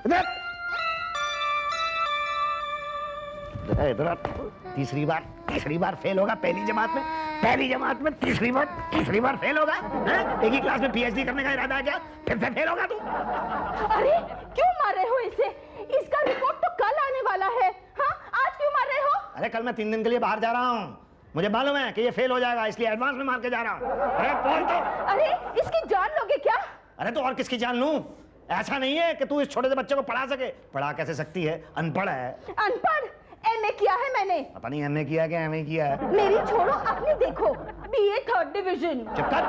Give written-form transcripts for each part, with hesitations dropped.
इधर तीसरी बार फेल होगा पहली जमात में तीसरी बार फेल होगा। एक ही क्लास में पीएचडी करने का इरादा है क्या? फिर से फेल होगा तू। अरे क्यों मार रहे हो इसे? इसका रिपोर्ट तो कल आने वाला है। हाँ, आज क्यों मार रहे हो? अरे कल मैं 3 दिन के लिए बाहर जा रहा हूँ, मुझे मालूम है कि ये फेल हो जाएगा, इसलिए एडवांस में मार के जा रहा हूँ। अरे बोल तो। अरे इसकी जान लोगे क्या? अरे तो और किसकी जान लूं? ऐसा नहीं है कि तू इस छोटे से बच्चे को पढ़ा सके। पढ़ा कैसे सकती है, अनपढ़ है। अनपढ़? एमए किया है मैंने। पता नहीं एमए किया क्या एमए किया है। मेरी छोड़ो, अपनी देखो। BA 3rd division. चुप कर,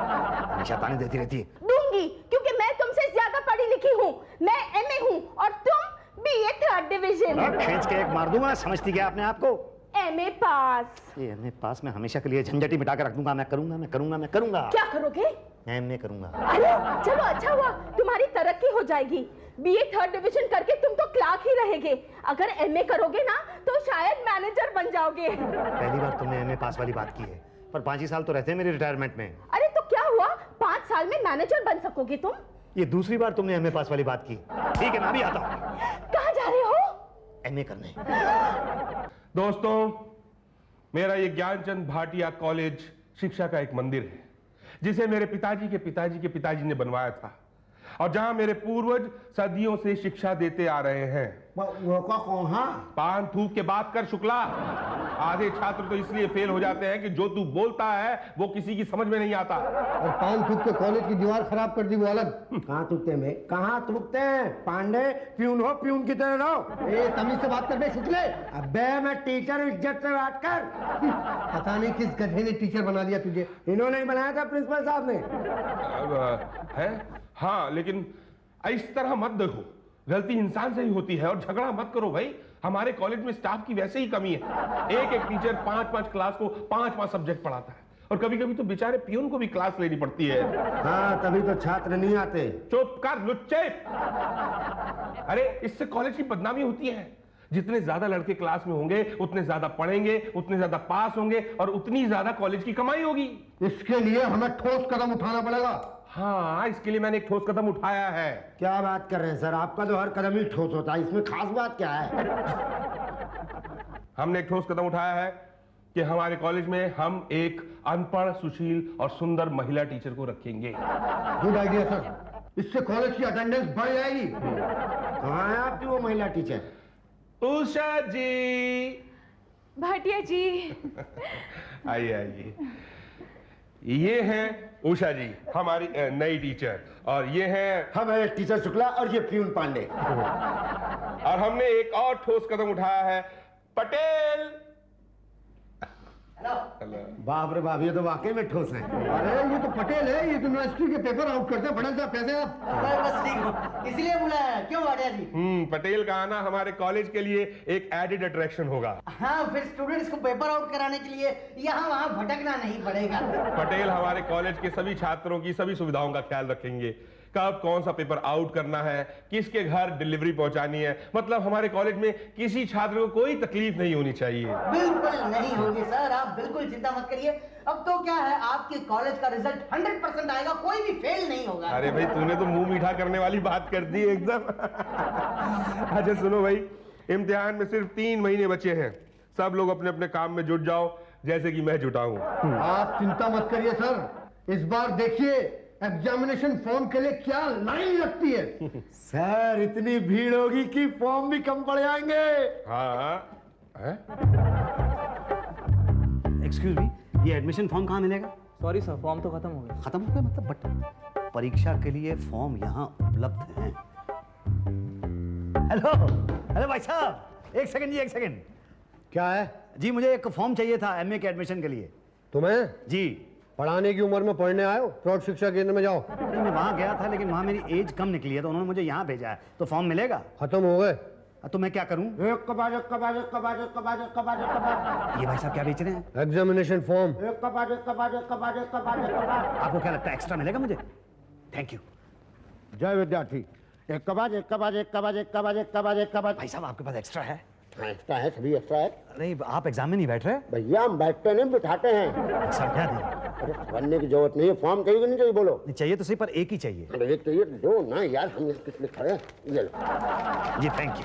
हमेशा ताने देती रहती है। दूंगी, क्योंकि मैं तुमसे ज्यादा पढ़ी लिखी हूँ। मैं एमए हूँ और तुम बीए 3rd डिवीजन। खींच के एक मार दूंगा, समझती क्या अपने आप को? एमए पास। ये एमए पास में हमेशा के लिए झंझट ही मिटा के रख दूंगा। मैं करूंगा। क्या करोगे? एमए करूंगा। अरे चलो, अच्छा हुआ, तुम्हारी तरक्की हो जाएगी। बीए 3rd डिवीजन करके तुम तो क्लार्क ही रहेगे। अगर एमए करोगे ना तो शायद मैनेजर बन जाओगे। पहली बार तुमने एमए पास वाली बात की है, पर 5 ही साल तो रहते हैं मेरे रिटायरमेंट में। अरे तो क्या हुआ, 5 साल में मैनेजर बन सकोगे तुम। ये दूसरी बार तुमने एमए पास वाली बात की। ठीक है, मैं भी आता हूँ। कहाँ जा रहे हो? एमए करने। दोस्तों, मेरा ये ज्ञानचंद भाटिया कॉलेज शिक्षा का एक मंदिर है, जिसे मेरे पिताजी के पिताजी के पिताजी ने बनवाया था, और जहां मेरे पूर्वज सदियों से शिक्षा देते आ रहे हैं। वो कौन? पान थूक के बात कर शुक्ला। आधे छात्र तो इसलिए फेल हो जाते हैं कि जो तू बोलता है वो किसी की समझ में नहीं आता। और पान थूक के कॉलेज की दीवार खराब कर दी वो अलग। कहाँ थूकते में? कहाँ थूकते हैं? पांडे प्यून हो, प्यून की तरह रहो। ए तमीज से बात कर बे शुक्ले। अबे मैं टीचर हूँ, इज्जत से बात कर। पता नहीं किस गधे ने टीचर बना दिया तुझे। इन्होंने ही बनाया था, प्रिंसिपल साहब ने। है? हाँ, लेकिन इस तरह मत देखो, गलती इंसान से ही होती है, और झगड़ा मत करो भाई। हमारे कॉलेज में स्टाफ की वैसे ही कमी है। एक टीचर 5-5 क्लास को 5 सब्जेक्ट पढ़ाता है, और कभी कभी तो बेचारे पियून को भी क्लास लेनी पड़ती है। हाँ, तभी तो छात्र नहीं आते। चुप कर लुच्चे। अरे इससे कॉलेज की बदनामी होती है। जितने ज्यादा लड़के क्लास में होंगे उतने ज्यादा पढ़ेंगे, उतने ज्यादा पास होंगे, और उतनी ज्यादा कॉलेज की कमाई होगी। इसके लिए हमें ठोस कदम उठाना पड़ेगा। हाँ, इसके लिए मैंने एक ठोस कदम उठाया है। क्या बात कर रहे हैं सर? आपका तो हर कदम ही ठोस होता है, इसमें खास बात क्या है? हमने एक ठोस कदम उठाया है कि हमारे कॉलेज में हम एक अनपढ़, सुशील और सुंदर महिला टीचर को रखेंगे। गुड आइडिया सर, इससे कॉलेज की अटेंडेंस बढ़ जाएगी। कहाँ है आपकी वो महिला टीचर? उषा जी। भाटिया जी। आइए आइए। ये हैं उषा जी, हमारी नई टीचर, और ये हैं हमारे टीचर शुक्ला, और ये प्यून पांडे। और हमने एक और ठोस कदम उठाया है, पटेल। बाप रे बाप, ये तो वाकई में ठोस है। अरे ये तो पटेल है, ये तो यूनिवर्सिटी के पेपर आउट करते हैं। पटेल साहब कैसे आप? बस ठीक हूँ, इसलिए बुलाया। क्यों भाटिया जी? पटेल का आना हमारे कॉलेज के लिए एक एडेड अट्रैक्शन होगा। हाँ, फिर स्टूडेंट्स को पेपर आउट कराने के लिए यहाँ वहाँ भटकना नहीं पड़ेगा। पटेल हमारे कॉलेज के सभी छात्रों की सभी सुविधाओं का ख्याल रखेंगे। कब कौन सा पेपर आउट करना है, किसके घर डिलीवरी पहुंचानी है, मतलब हमारे कॉलेज में किसी छात्र को कोई तकलीफ नहीं होनी चाहिए। बिल्कुल नहीं होगी सर, आप बिल्कुल चिंता मत करिए। अब तो क्या है, आपके कॉलेज का रिजल्ट 100% आएगा, कोई भी फेल नहीं होगा। अरे भाई, तूने तो मुंह मीठा करने वाली बात कर दी एकदम। अच्छा सुनो भाई, इम्तिहान में सिर्फ 3 महीने बचे हैं। सब लोग अपने अपने काम में जुट जाओ, जैसे कि मैं जुटा हूँ। आप चिंता मत करिए सर, इस बार देखिए एग्जामिनेशन फॉर्म के लिए क्या लाइन लगती है। सर इतनी भीड़ होगी कि फॉर्म भी कम पड़ जाएंगे। हाँ। एक्सक्यूज मी, ये एडमिशन फॉर्म कहाँ मिलेगा? सॉरी सर, फॉर्म तो खत्म हो गया। खत्म हो गया मतलब? बट परीक्षा के लिए फॉर्म यहाँ उपलब्ध हैं। हेलो हेलो भाई साहब, एक सेकंड जी, एक सेकंड। क्या है जी, मुझे एक फॉर्म चाहिए था एमए के एडमिशन के लिए। तुम्हें? जी। पढ़ाने की उम्र में पढ़ने आए हो? प्रौढ़ शिक्षा केंद्र में जाओ। नहीं, मैं वहाँ गया था, लेकिन वहाँ मेरी एज कम निकली है, तो उन्होंने मुझे यहाँ भेजा है। तो फॉर्म मिलेगा? खत्म हो गए। तो मैं क्या करूँ? ये भाई साहब क्या बेच रहे हैं? Examination form. आपको क्या लगता है एक्स्ट्रा मिलेगा मुझे? Thank you. जय विद्यार्थी। एक कबाज, एक कबाज, एक कबाज, एक कबाज, एक कबाज, एक कबाज। भाई साहब आपके पास एक्स्ट्रा है? हाँ, एक्स्ट्रा है, सभी एक्स्ट्रा है। नहीं, आप एग्जाम में नहीं बैठ रहे? भैया हम बैठते नहीं, बिठाते हैं। सर क्या दिया? अरे बनने की जरूरत नहीं है, फॉर्म चाहिए कि नहीं चाहिए बोलो। नहीं चाहिए तो सही, पर एक ही चाहिए। अरे एक चाहिए दो ना यार, हम किस लिए खड़े हैं, ये लो। जी थैंक यू।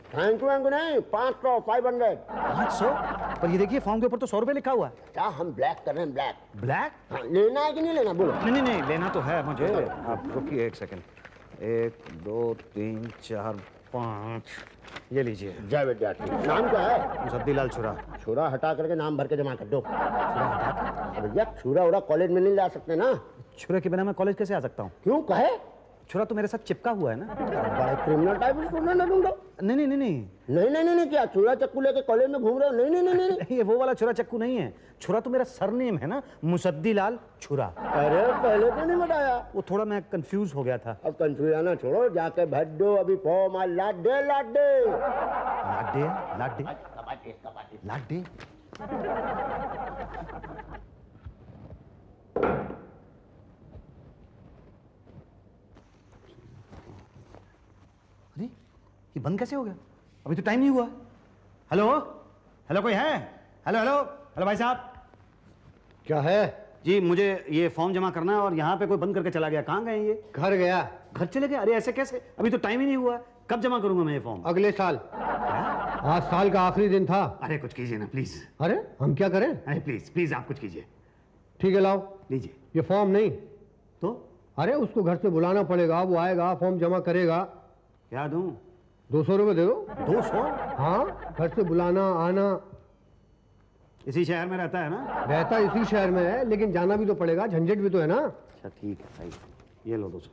थैंक यू नहीं, 500 500। 500? पर ये देखिए फॉर्म के ऊपर तो 100 रुपये लिखा हुआ है। क्या हम ब्लैक कर रहे हैं, ब्लैक? ब्लैक? हाँ, लेना है कि नहीं लेना बोलो। नहीं नहीं नहीं, लेना तो है मुझे। आप रुकिए एक सेकंड। 1 2 3 4 5, ये लीजिए। जय विद्यार्थी। नाम क्या है? मुसद्दीलाल छुरा। छुरा हटा करके नाम भर के जमा कर दो। भैया छुरा उड़ा कॉलेज में नहीं ला सकते ना। छुरा के बिना मैं कॉलेज कैसे आ सकता हूँ? क्यों कहे? छुरा तो मेरे साथ चिपका हुआ है ना। बड़े क्रिमिनल टाइप स्टूडेंट है तुम लोग। नहीं नहीं नहीं नहीं नहीं नहीं नहीं, क्या छुरा चक्कू लेके कॉलेज में घूम रहे हो? नहीं नहीं नहीं नहीं। नहीं, ये वो वाला छुरा चक्कू नहीं है। छुरा तो मेरा सरनेम है ना, मुसद्दीलाल छुरा। अरे पहले तो नहीं बताया। वो थोड़ा मैं कंफ्यूज हो गया था। अब कंफ्यूज आना छोड़ो, जाके भर दो अभी फॉर्म। लाडे लाडे लाडे लाडे लाडे। अरे ये बंद कैसे हो गया? अभी तो टाइम नहीं हुआ। हेलो हेलो, कोई है? हेलो हेलो हेलो भाई साहब। क्या है? जी मुझे ये फॉर्म जमा करना है और यहाँ पे कोई बंद करके चला गया। कहाँ गए ये? घर गया। घर चले गए? अरे ऐसे कैसे, अभी तो टाइम ही नहीं हुआ। कब जमा करूंगा मैं ये फॉर्म? अगले साल। आज साल का आखिरी दिन था। अरे कुछ कीजिए ना प्लीज। अरे हम क्या करें? अरे प्लीज प्लीज आप कुछ कीजिए। ठीक है लाओ लीजिए। ये फॉर्म। नहीं तो अरे उसको घर से बुलाना पड़ेगा, वो आएगा फॉर्म जमा करेगा। क्या दूं? 200 रुपये दे दो। 200? हाँ, घर से बुलाना आना। इसी शहर में रहता है ना? रहता इसी शहर में है, लेकिन जाना भी तो पड़ेगा, झंझट भी तो है ना। अच्छा ठीक है, सही। ये लो 200।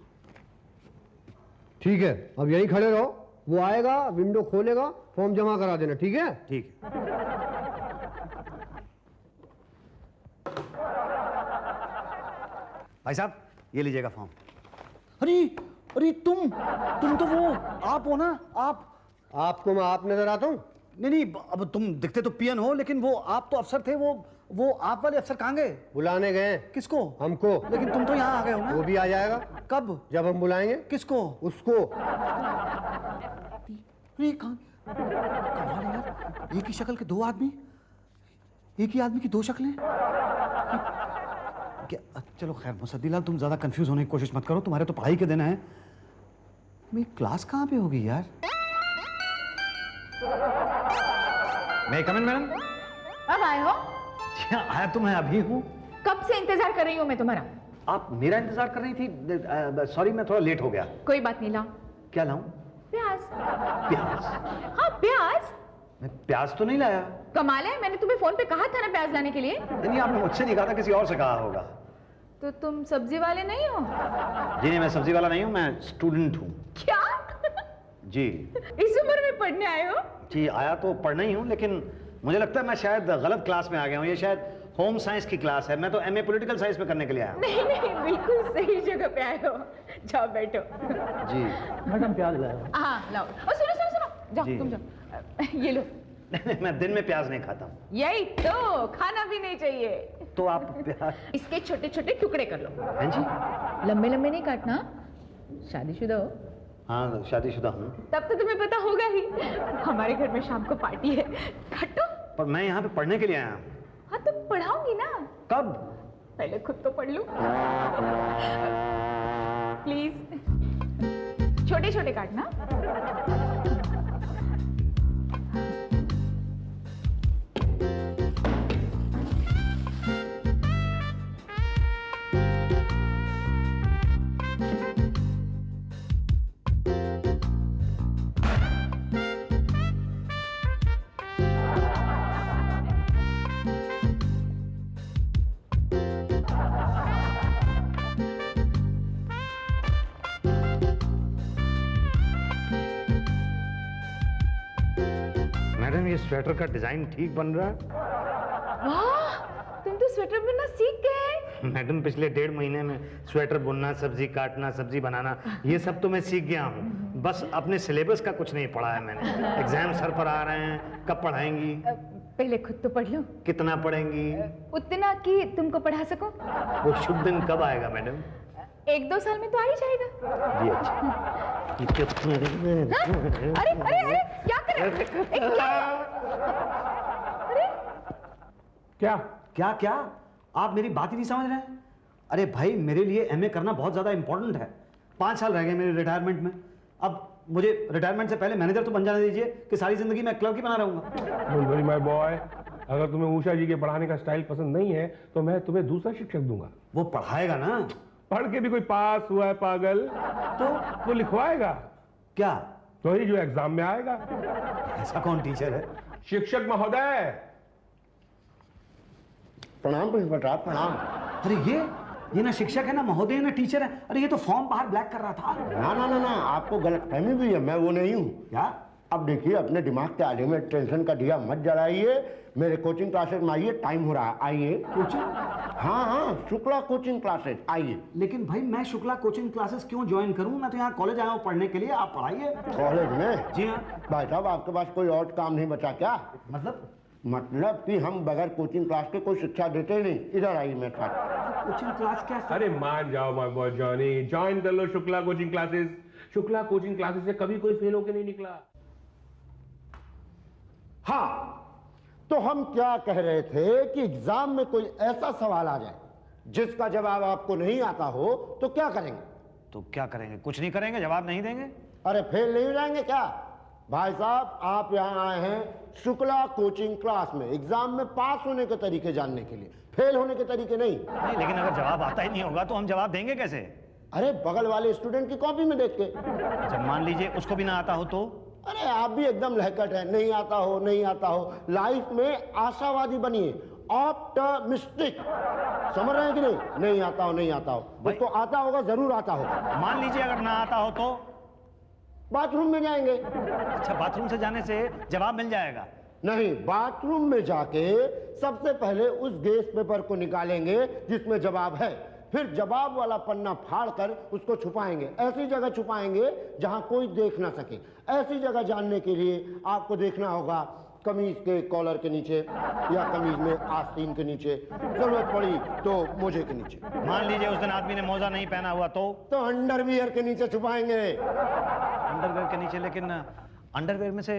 ठीक है, अब यहीं खड़े रहो, वो आएगा, विंडो खोलेगा, फॉर्म जमा करा देना। ठीक है? ठीक है। भाई साहब ये लीजिएगा फॉर्म। अरे अरे तुम तो वो आप हो ना? आपको मैं आप नजर आता हूँ? नहीं नहीं, अब तुम दिखते तो पियन हो, लेकिन वो आप तो अफसर थे। वो आप वाले अफसर कहाँ गए? बुलाने गए। किसको? हमको। लेकिन तुम तो यहाँ आ गए हो ना? वो भी आ जाएगा। कब? जब हम बुलाएंगे। किसको? उसको। अरे कमाल है यार, एक ही शक्ल के दो आदमी, एक ही आदमी की दो शक्लें। क्या? चलो खैर मुसद्दीलाल, तुम ज्यादा कंफ्यूज होने की कोशिश मत करो, तुम्हारे तो पढ़ाई के दिन है। मेरी क्लास कहाँ पे होगी यार? मैं कम इन मैडम? अब आए हो? आया तो मैं अभी हूँ। कब से इंतजार कर रही हूँ मैं तुम्हारा। आप मेरा इंतजार कर रही थी? सॉरी मैं थोड़ा लेट हो गया। कोई बात नहीं, लाओ। क्या लाऊं? प्याज। प्याज? हाँ प्याज। मैं प्याज तो नहीं लाया। कमाल है, मैंने तुम्हें फोन पे कहा था ना प्याज लाने के लिए। नहीं आपने मुझसे नहीं कहा था, किसी और से कहा होगा। तो तुम सब्जी वाले नहीं हो? जी नहीं, मैं सब्जी वाला नहीं हूँ, मैं स्टूडेंट हूँ। क्या? जी। इस उम्र में पढ़ने आए हो? जी आया तो पढ़ना ही हूँ, लेकिन मुझे लगता है मैं शायद गलत क्लास में आ गया हूँ। ये शायद होम साइंस की क्लास है। मैं तो एमए पॉलिटिकल साइंस में करने के लिए आया हूँ। नहीं नहीं, बिल्कुल सही जगह पे आए हो। जाओ बैठो। जी मैडम प्याज लाया। हाँ लाओ। और सुनो सुनो सुनो, जाओ तुम जाओ। ये लो। मैं दिन में प्याज नहीं खाता हूँ। यही तो, खाना भी नहीं चाहिए। तो आप प्याज? इसके छोटे छोटे टुकड़े कर लो। हैं जी? लंबे लंबे नहीं काटना। शादीशुदा हो? हाँ शादीशुदा हूँ। तब तो तुम्हें पता होगा ही, हमारे घर में शाम को पार्टी है। काटो। पर मैं यहाँ पे पढ़ने के लिए आया हूँ। हाँ तो पढ़ाऊंगी ना। कब? पहले खुद तो पढ़ लो प्लीज। छोटे छोटे काटना। मैडम ये स्वेटर का डिजाइन ठीक बन रहा है। वाह, तुम तो स्वेटर बुनना सीख गए। मैडम पिछले 1.5 महीने में स्वेटर बुनना, सब्जी काटना, सब्जी बनाना, ये सब तो मैं सीख गया हूँ। बस अपने सिलेबस का कुछ नहीं पढ़ा है मैंने। एग्जाम सर पर आ रहे हैं, कब पढ़ाएंगी? पहले खुद तो पढ़ लो। कितना पढ़ेंगी? उतना कि तुमको पढ़ा सको। वो शुभ दिन कब आएगा मैडम? 1-2 साल में तो आ ही जाएगा। जी अच्छा। अरे अरे अरे क्या कर रहे हो? क्या? क्या क्या? आप मेरी बात ही नहीं समझ रहे हैं। अरे भाई, मेरे लिए एमए करना बहुत ज़्यादा इंपॉर्टेंट है। 5 साल रह गए मेरे रिटायरमेंट में। अब मुझे रिटायरमेंट से पहले मैनेजर तो बन जाने दीजिए कि सारी जिंदगी मैं क्लर्क ही बना रहूंगा। डोंट वरी माय बॉय, अगर तुम्हें उषा जी के पढ़ाने का स्टाइल पसंद नहीं है तो मैं तुम्हें दूसरा शिक्षक दूंगा। वो पढ़ाएगा ना? पढ़ के भी कोई पास हुआ है पागल? तो वो लिखवाएगा। क्या? तो ही जो एग्जाम में आएगा। ऐसा कौन टीचर है? शिक्षक महोदय। प्रणाम प्रिंसिपल साहब, प्रणाम। अरे ये ना शिक्षक है ना महोदय ना टीचर है। अरे ये तो फॉर्म बाहर ब्लैक कर रहा था। ना ना ना ना, आपको गलतफहमी भी है, मैं वो नहीं हूँ। क्या? अब देखिए, अपने दिमाग के आधे में टेंशन का दिया मत जलाइए। मेरे कोचिंग क्लासेस में आइए, टाइम हो रहा है, आइए। कोचिंग? हाँ हाँ, शुक्ला कोचिंग क्लासेस, आइए। लेकिन भाई मैं शुक्ला कोचिंग क्लासेस क्यों ज्वाइन करूं? मैं तो यहाँ कॉलेज आया हूँ पढ़ने के लिए, आप पढ़ाइए। कॉलेज में? जी हाँ। भाई साहब, आपके पास कोई और काम नहीं बचा क्या? मतलब कि हम बगैर कोचिंग क्लास के कोई शिक्षा देते ही नहीं। इधर आइए मेरे साथ। कोचिंग क्लास क्या? अरे मान जाओ माय बॉय जॉनी, ज्वाइन कर लो Shukla coaching classes. Shukla coaching classes से कभी कोई फेल होके नहीं निकला। हाँ, तो हम क्या कह रहे थे कि एग्जाम में कोई ऐसा सवाल आ जाए जिसका जवाब आपको नहीं आता हो तो क्या करेंगे? तो क्या करेंगे? कुछ नहीं करेंगे, जवाब नहीं देंगे। अरे फेल नहीं हो जाएंगे क्या? भाई साहब, आप यहाँ आए हैं शुक्ला कोचिंग क्लास में एग्जाम में पास होने के तरीके जानने के लिए, फेल होने के तरीके नहीं। नहीं, लेकिन अगर जवाब आता ही नहीं होगा तो हम जवाब देंगे कैसे? अरे बगल वाले स्टूडेंट की कॉपी में देख के। जब मान लीजिए उसको भी ना आता हो तो? अरे आप भी एकदम लहकट है, नहीं आता हो नहीं आता हो। लाइफ में आशावादी बनिए, ऑप्टिमिस्टिक। समझ रहे हैं कि नहीं? नहीं आता हो नहीं आता हो, उसको आता होगा, जरूर आता होगा। मान लीजिए अगर ना आता हो तो? बाथरूम में जाएंगे। अच्छा, बाथरूम से जाने से जवाब मिल जाएगा? नहीं, बाथरूम में जाके सबसे पहले उस गेस पेपर को निकालेंगे जिसमें जवाब है, फिर जवाब वाला पन्ना फाड़कर उसको छुपाएंगे। ऐसी जगह छुपाएंगे जहां कोई देख ना सके। ऐसी जगह जानने के लिए आपको देखना होगा कमीज के कॉलर के नीचे, या कमीज में आस्तीन के नीचे, जरूरत पड़ी तो मोजे के नीचे। मान लीजिए उस दिन आदमी ने मोजा नहीं पहना हुआ तो? अंडरवियर के नीचे छुपाएंगे। अंडरवेयर के नीचे? लेकिन अंडरवेयर में से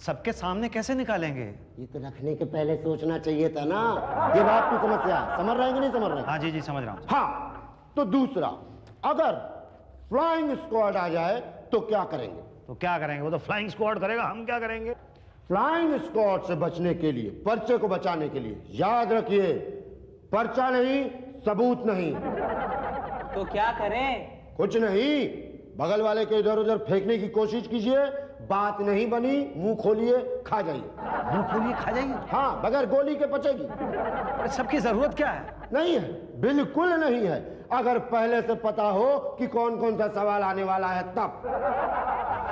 सबके सामने कैसे निकालेंगे? ये तो रखने के पहले सोचना चाहिए था ना। ये बात की समस्या समझ रहे हैं कि नहीं समझ रहे? हाँ जी जी, समझ रहा हूँ। हाँ, तो दूसरा, अगर फ्लाइंग स्क्वाड आ जाए तो क्या करेंगे? तो क्या करेंगे? वो तो फ्लाइंग स्क्वाड करेगा, हम क्या करेंगे? फ्लाइंग स्क्वाड से बचने के लिए, पर्चे को बचाने के लिए, याद रखिए, पर्चा नहीं, सबूत नहीं। तो क्या करें? कुछ नहीं, बगल वाले के इधर उधर फेंकने की कोशिश कीजिए। बात नहीं बनी, मुंह खोलिए, खा जाइए। मुंह खोलिए, खा जाइए? हाँ, बगैर गोली के पचेगी। अरे सबकी जरूरत क्या है? नहीं है, बिल्कुल नहीं है। अगर पहले से पता हो कि कौन कौन सा सवाल आने वाला है तब।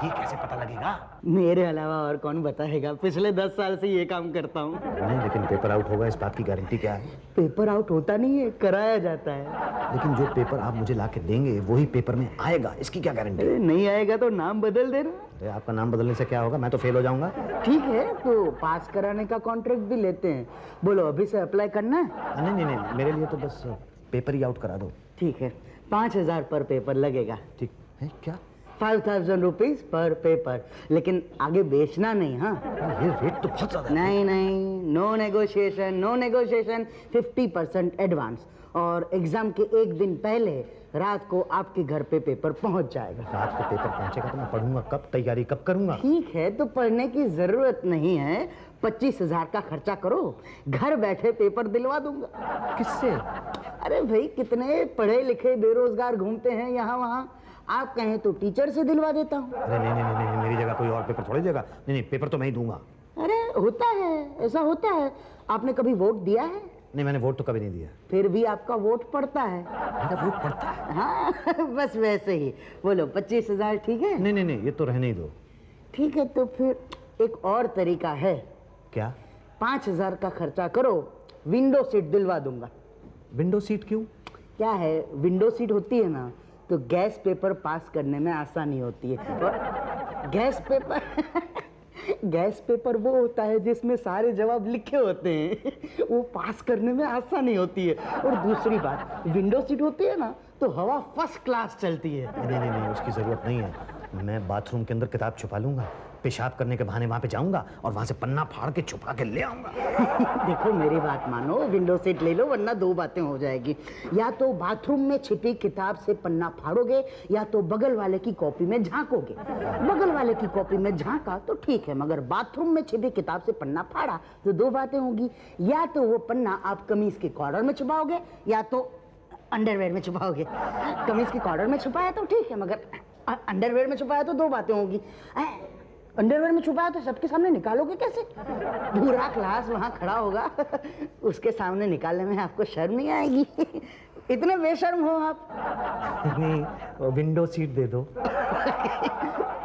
ये कैसे पता लगेगा? मेरे अलावा और कौन बताएगा? पिछले 10 साल से ये काम करता हूँ। नहीं, लेकिन पेपर आउट होगा, इस बात की गारंटी क्या है? पेपर आउट होता नहीं है, कराया जाता है। लेकिन जो पेपर आप मुझे ला के देंगे वही पेपर में आएगा, इसकी क्या गारंटी? अरे नहीं आएगा तो नाम बदल देना। अरे आपका नाम बदलने से क्या होगा? मैं तो फेल हो जाऊंगा। ठीक है, तो पास कराने का कॉन्ट्रैक्ट भी लेते हैं। बोलो, अभी से अप्लाई करना है? नहीं नहीं नहीं, मेरे लिए तो बस पेपर ही आउट करा दो। ठीक है, 5000 पर पेपर लगेगा। ठीक है? क्या? 5000 रुपीज पर पेपर, लेकिन आगे बेचना नहीं। हाँ, ये रेट तो बहुत ज्यादा है। नहीं नहीं, no negotiation, no negotiation. 50% advance, और एग्जाम के एक दिन पहले रात को आपके घर पे पेपर पहुंच जाएगा। रात को पेपर पहुंचेगा तो मैं पढ़ूंगा कब? तैयारी कब करूंगा? ठीक है, तो पढ़ने की जरूरत नहीं है। 25,000 का खर्चा करो, घर बैठे पेपर दिलवा दूंगा। किससे? अरे भाई, कितने पढ़े लिखे बेरोजगार घूमते हैं यहाँ वहाँ। आप कहें तो टीचर से दिलवा देता हूँ। अरे नहीं नहीं नहीं, नहीं, मेरी जगह कोई और पेपर थोड़ी देगा। नहीं नहीं, पेपर तो मैं ही दूंगा। अरे होता है, ऐसा होता है। आपने कभी वोट दिया है? नहीं, मैंने वोट तो कभी नहीं दिया। फिर भी आपका वोट पड़ता है। मेरा वोट पड़ता है? हाँ बस वैसे ही। बोलो, 25,000 ठीक है? नहीं नहीं नहीं, ये तो रहने ही दो। ठीक है, तो फिर एक और तरीका है। क्या? 5000 का खर्चा करो, विंडो सीट दिलवा दूंगा। विंडो सीट क्यों? क्या है, विंडो सीट होती है ना, तो गैस पेपर पास करने में आसानी होती है। और गैस पेपर गैस पेपर वो होता है जिसमें सारे जवाब लिखे होते हैं, वो पास करने में आसानी होती है। और दूसरी बात, विंडो सीट होती है ना, तो हवा फर्स्ट क्लास चलती है। नहीं नहीं नहीं, उसकी जरूरत नहीं है। मैं बाथरूम के अंदर किताब छुपा लूंगा, पेशाब करने के बहाने वहां पे जाऊंगा और वहां से पन्ना फाड़ के छुपा के ले आऊंगा। देखो मेरी बात मानो, विंडो सीट ले लो, वरना दो बातें हो जाएगी। या तो बाथरूम में छिपी किताब से पन्ना फाड़ोगे, या तो बगल वाले की कॉपी में झांकोगे। बगल वाले की कॉपी में झांका तो ठीक है, मगर बाथरूम में छिपी किताब से पन्ना फाड़ा तो दो बातें होगी। या तो वो पन्ना आप कमीज के कॉर्नर में छुपाओगे, या तो अंडरवेयर में छुपाओगे। कमीज के कॉर्नर में छुपाया तो ठीक है, मगर अंडरवेयर में छुपाया तो दो बातें होगी। अंडरवेयर में छुपाया तो सबके सामने निकालोगे कैसे? पूरा क्लास वहां खड़ा होगा, उसके सामने निकालने में आपको शर्म नहीं आएगी? इतने बेशर्म हो आप। नहीं, विंडो सीट दे दो।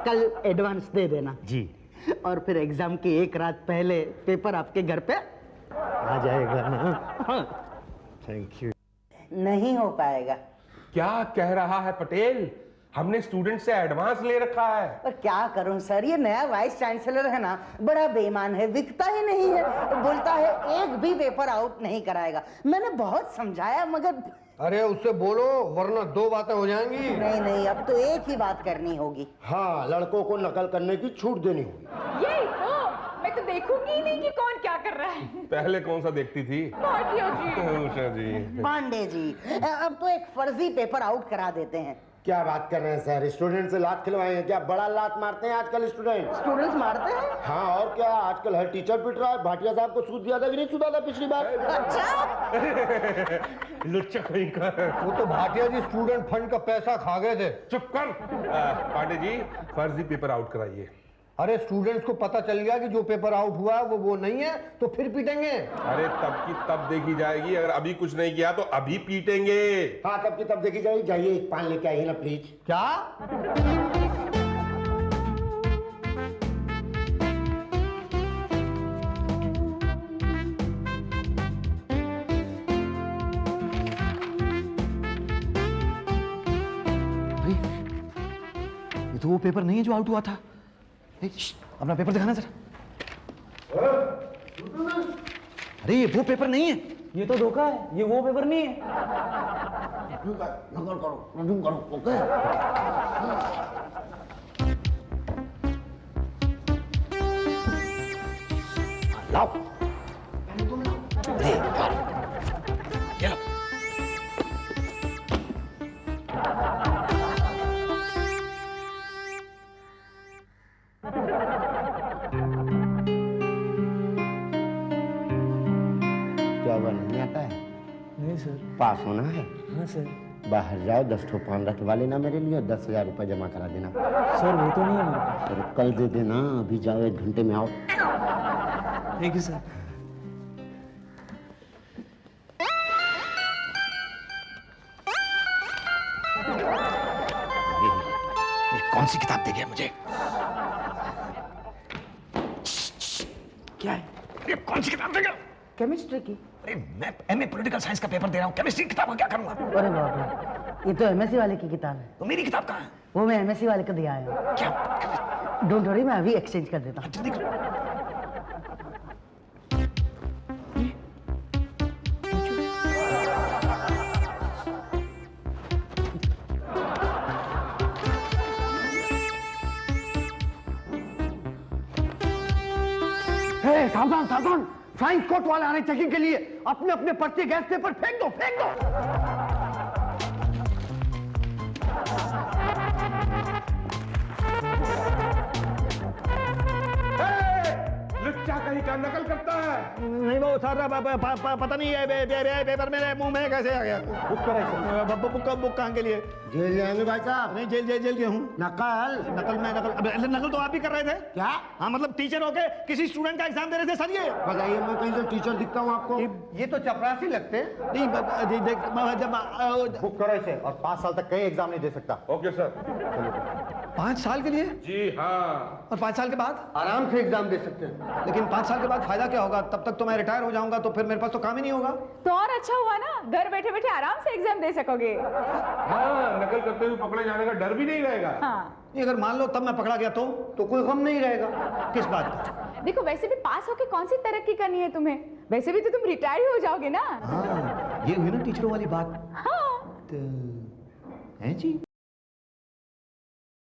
कल एडवांस दे देना जी। और फिर एग्जाम की एक रात पहले पेपर आपके घर पे आ जाएगा ना? Thank you. नहीं हो पाएगा। क्या कह रहा है पटेल? हमने स्टूडेंट से एडवांस ले रखा है। पर क्या करूं सर, ये नया वाइस चांसलर है ना, बड़ा बेईमान है, विकता ही नहीं है। बोलता है एक भी पेपर आउट नहीं कराएगा। मैंने बहुत समझाया मगर। अरे उससे बोलो, वरना दो बातें हो जाएंगी। नहीं, अब तो एक ही बात करनी होगी। हाँ, लड़कों को नकल करने की छूट देनी होगी। यही तो, मैं तो देखूंगी ही नहीं कि कौन क्या कर रहा है। पहले कौन सा देखती थी? भाटिया जी। उषा जी। पांडे जी, अब तो एक फर्जी पेपर आउट करा देते हैं। क्या बात कर रहे हैं सर? स्टूडेंट से लात खिलवाए हैं क्या? बड़ा लात मारते हैं आजकल स्टूडेंट। स्टूडेंट्स मारते हैं? हाँ, और क्या, आजकल हर टीचर पिट रहा है। भाटिया साहब को सूद दिया था कि नहीं सूदा था पिछली बार? अच्छा। लुच्चा कहीं का। वो तो भाटिया जी स्टूडेंट फंड का पैसा खा गए थे। चुप कर। पांडे जी, फर्जी पेपर आउट कराइए। अरे स्टूडेंट्स को पता चल गया कि जो पेपर आउट हुआ है वो नहीं है, तो फिर पीटेंगे। अरे तब की तब देखी जाएगी। अगर अभी कुछ नहीं किया तो अभी पीटेंगे। हाँ, तब की तब देखी जाएगी। जाइए एक पान लेके आइए ना प्लीज। क्या? ये तो वो पेपर नहीं है जो आउट हुआ था। अपना पेपर दिखाना जरा। अरे ये वो पेपर नहीं है, ये तो धोखा है, ये वो पेपर नहीं है। नकल करो, रजूम करो, ओके? लाओ। ये लो। क्या हुआ, नहीं आता है? नहीं सर। पास होना है? हाँ सर। बाहर जाओ, 10 ठो पान रखवा लेना मेरे लिए, 10,000 रुपये जमा करा देना। सर वो तो नहीं है मेरे पास। अरे कल दे देना, अभी जाओ, 1 घंटे में आओ। Thank you sir. ये कौन सी किताब दे गया मुझे? क्या है ये? कौन सी किताब दे गया? केमिस्ट्री की। अरे मैं एमए पॉलिटिकल साइंस का पेपर दे रहा हूँ, केमिस्ट्री की किताब का क्या करूंगा? अरे बाप रे, ये तो एमएससी वाले की किताब है। तो मेरी किताब कहाँ है? वो मैं एमएससी वाले को दिया है। क्या? डोंट वरी, मैं अभी एक्सचेंज कर देता हूँ। जल्दी करो। सावधान सावधान, साइंस कोर्ट वाले आ रहे चेकिंग के लिए। अपने अपने पर्चे गैस पेपर फेंक दो, फेंक दो। लुच्चा कहीं का नकल करता है। नहीं वो सर, पता नहीं है पेपर मेरे मुंह में कैसे आ गया। बुक कराए बुक कहाँ के लिए? जेल जाएंगे भाई साहब। नहीं, जेल गया हूँ। नकल नकल तो आप भी कर रहे थे। क्या? हाँ, मतलब टीचर होके किसी स्टूडेंट का एग्जाम दे रहे थे सर। ये बताइए, मैं कहीं से टीचर दिखता हूँ आपको? ये तो चपरासी लगते हैं। नहीं, देख जब बुक करो इसे, और 5 साल तक कहीं एग्जाम नहीं दे सकता। Okay sir. 5 साल के लिए? जी हाँ। और 5 साल के बाद? आराम से एग्जाम दे सकते हैं। लेकिन 5 साल के बाद फायदा क्या होगा? तब तक तो मैं रिटायर हो जाऊंगा, तो फिर मेरे पास तो काम ही नहीं होगा। तो और अच्छा हुआ ना, घर बैठे बैठे आराम से एग्जाम दे सकोगे। हाँ, नकल करते हुए पकड़े जाने का डर भी नहीं रहेगा। हाँ। ये अगर मान लो तब मैं पकड़ा गया तो कोई गम नहीं रहेगा। किस बात का? देखो, वैसे भी पास होके कौन सी तरक्की करनी है तुम्हें? वैसे भी तो तुम रिटायर ही हो जाओगे ना। हाँ, ये हुई ना टीचरों वाली बात। हाँ। तो है जी।